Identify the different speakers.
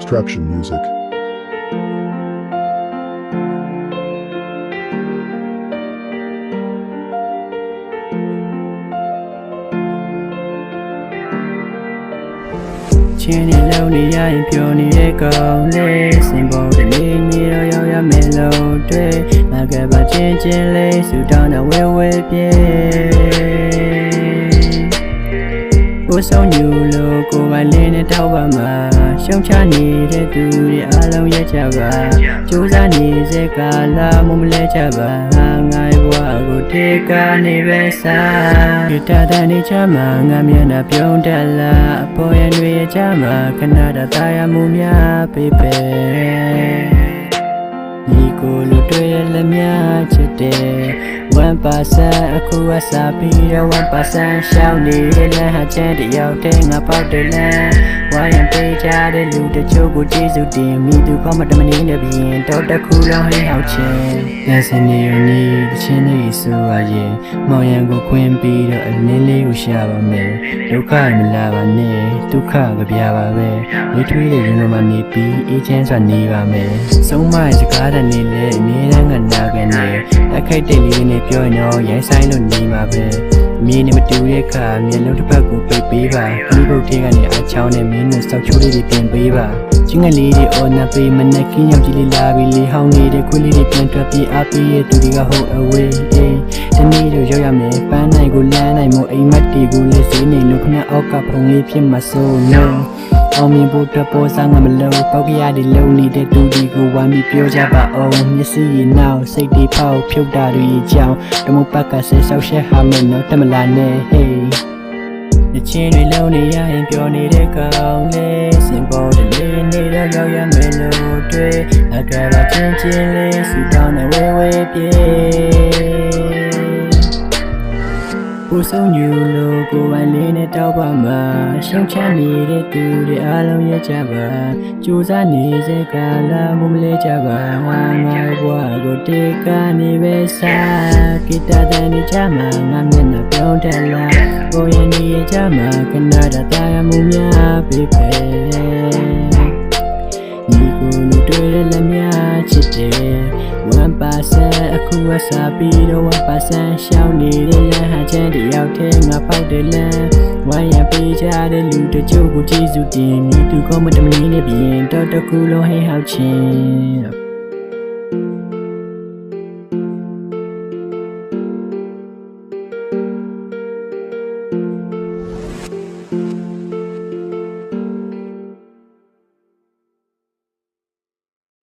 Speaker 1: Construction music.
Speaker 2: Chini lonely ya pioni e le symbol de ni ro yo ya me lo twe na ga ba chin chin le su down na we pieကိုဆုံးညူလို့ကိုယ်ပိုင်လေးနဲ့တောက်ပါမှာရှုံချနေတဲ့သူတွေအားလုံးရဲ့ကြပါကြိုးစားနေစေကာလမမလဲကြပါငါ့ဘဝကိုတေကနေပဲစားဒီတတန်နေချမှာငါမျက်နှာပြုံးတက်လာအပေါ်ရတွေချမှာခဏတာယာမှုများပေးပဲဒီကိုလူတွေရဲ့လက်များချစ်တယ်1% အခုအစားပြီးတော့1%ရှောင်းနေတဲ့လမ်းဟာချမ်းတယောက်တည်းငါပေါက်တယ်လမ်းဝိုင်းရင်ပေးကြတဲ့လူတချို့ကိုကျေးဇူးတင်မိသူကမှတမနေနဲ့ပြီးရင်တော့တစ်ခုလုံးဟိဟောက်ချင်းလက်စနေရနေတချင်းလေးဆိုရရင်မောင်ရံကိုခွင်းပြီးတော့အလင်းလေးကိုရှာပါမယ်ဒုက္ခမလာပါနဲ့ဒုက္ခကပြပါပဲဝေးထွေးတဲ့ရင်လုံးမနေပြီးအေးချမ်းစွာနေပါမယ်ဆုံးမစကားတည်းနဲ့လည်းအမြဲတမ်းကနာကနေအခိုက်တဲ့လေးနဲ့ပြောရင်တော့ရိုင်းဆိုင်လို့နေမှာပဲမင်းနဲ့မတူတဲ့အခါမျက်လုံးတစ်ဖက်ကိုပိတ်ပေးပါဒီဘုတ်ထဲကနေအချောင်းနဲ့မင်းနဲ့စောက်ချိုးလေးတွေပြင်ပေးပါချင်းကလေးတွေအော်နာပေးမနဲ့ခင်းရောက်ကြီးလေးလာပြီးလေးဟောင်းနေတဲ့ခွေးလေးတွေပြန်ထွက်ပြီးအားပေးရဲ့သူတွေကဟုတ်အဝေးဒီနေ့တော့ရောက်ရမယ်ပန်းနိုင်ကိုလမ်းနိုင်မို့အိမ်မက်တီကိုလည်းစီးနေလို့ခဏအောက်ကဖုံလေးဖြစ်မှာစိုးလုံးအောင်မြင်ဖို့တပေါ်စားငါမလို့ပောက်ကြရတဲ့လုံနေတဲ့သူတွေကိုဝမ်းပြီးပြောကြပါအောင်မျက်စိရင်နောက်စိတ်တွေဖောက်ဖြုတ်တာတွေကြောင်းတမပတ်ကဆက်ဆောက်ရှက်ဟာမယ်နော်တမလာနဲ့ hey တချင်းတွေလုံးနေရရင်ပြောနေတဲ့ကောင်လေးစင်ပေါ်တဲ့လေးနေတော့ရောက်ရမယ်လို့တွေ့အကယ်တော့ချင်းချင်းလေးစူတောင်းနဲ့ဝေးပြေကိုဆုံးညူလို့ကိုယ်ပိုင်လေးနဲ့တောက်ပါမှာရှုံချနေတဲ့သူတွေအားလုံးရဲ့ကြပါကြိုးစားနေစေကာလမမလဲကြပါငါဘဝကိုတေကနေပဲစားဂီတတန်နေချမှာငါမျက်နှာပြောင်းတက်လာကိုရနေရဲ့ကြမှာခဏတာယာမှုများပေးပဲဒီကိုလူတွေလည်းများချစ်တယ်1% အခုအစားပြီးတော့1% ရှောင်းနေတဲ့လမ်းဟာချမ်းတယောက်တည်းငါပေါက်တယ်လမ်းဝိုင်းရပေးကြတဲ့လူတချို့ကိုကျေးဇူးတင်မိသူကမှတမနေနဲ့ပြီးရင်တော့တစ်ခုလုံးဟိဟောက်ချင်း